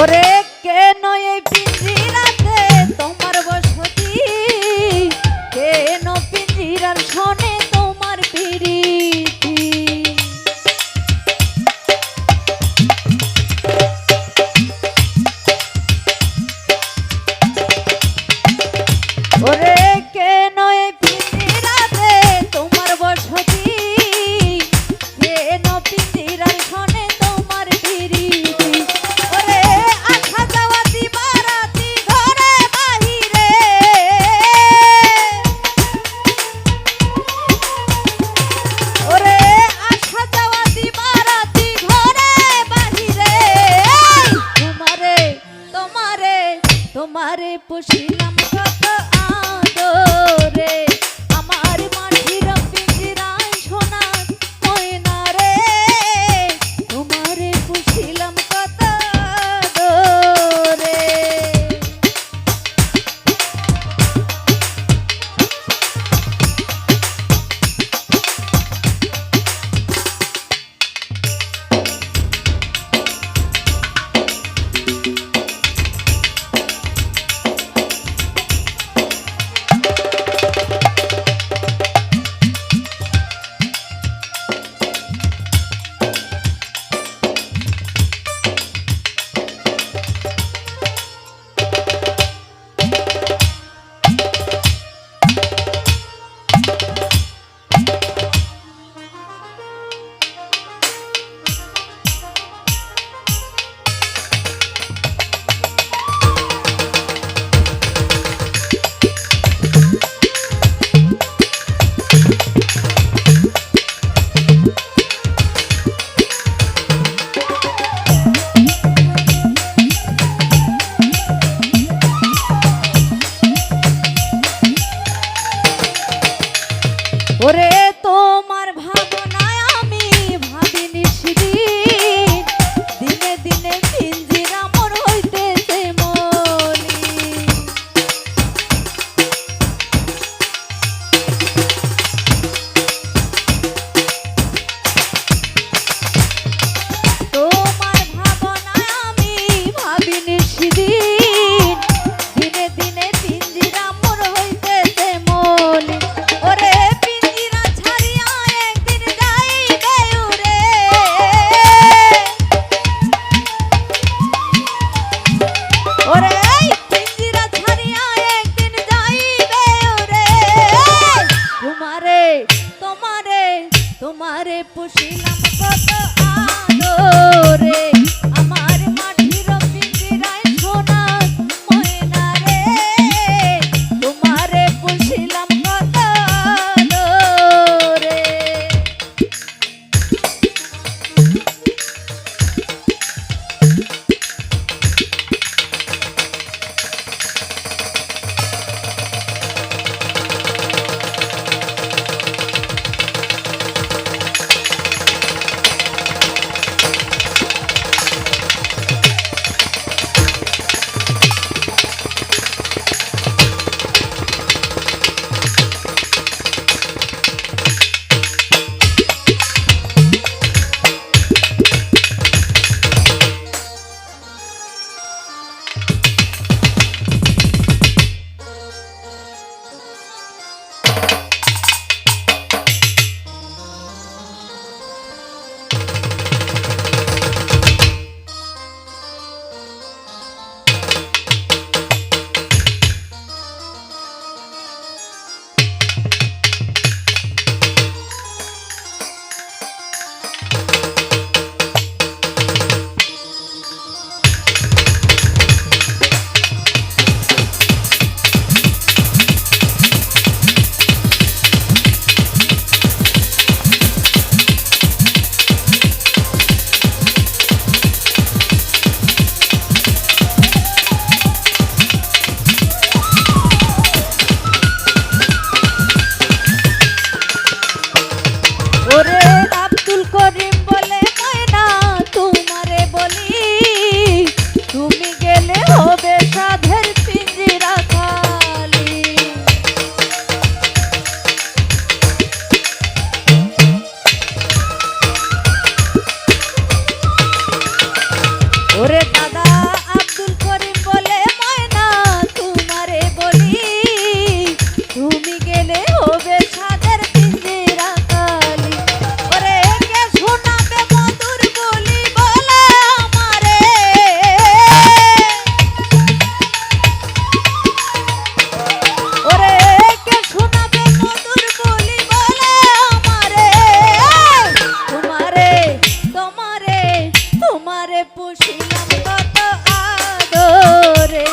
ওরে কেন এই পিঞ্জিরাতে তোমার বসতি, কেন পিঞ্জিরার শোনে তোমার পিরিতি। ওরে কেন এই পিঞ্জিরাতে তোমার বসতি, কেন পিঞ্জিরার শোনে তোমার পিরিতি। ওরে আসা যাওয়া দিবারাতি ঘরে বাহিরে, ওরে আসা যাওয়া দিবারাতি ঘরে বাহিরে। তোমারে তোমারে তোমারে পুষিলাম কত আদরে, আমার মাটির পিঞ্জিরায় সোনা ময়না রে, তোমারে পুষিলাম কত আদরে। ওরে তোমার ভাবনায় আমি ভাবিনি সেদিন, দিনে দিনে পিঞ্জিরা মোর হইতেছে মলিন। তোমার ভাবনায় আমি ভাবিনি সেদিন, দিনে দিনে পিঞ্জিরা মোর হইতেছে মলিন। ওরে পিঞ্জিরা ছাড়িয়া একদিন যাইবে উড়ে, ওরে পিঞ্জিরা ছাড়িয়া একদিন যাইবে উড়ে। তোমারে তোমারে তোমারে পুষিলাম কত আদরে, আমার মাটির পিঞ্জিরায় সোনা ময়না রে, তোমারে পুষিলাম কত আদরে। ওরে আব্দুল করিম বলে ময়না তোমারে বলি, তুমি গেলে হবে সাধের পিঞ্জিরা খালি। ওরে দাদা পাইলাম কত আদরে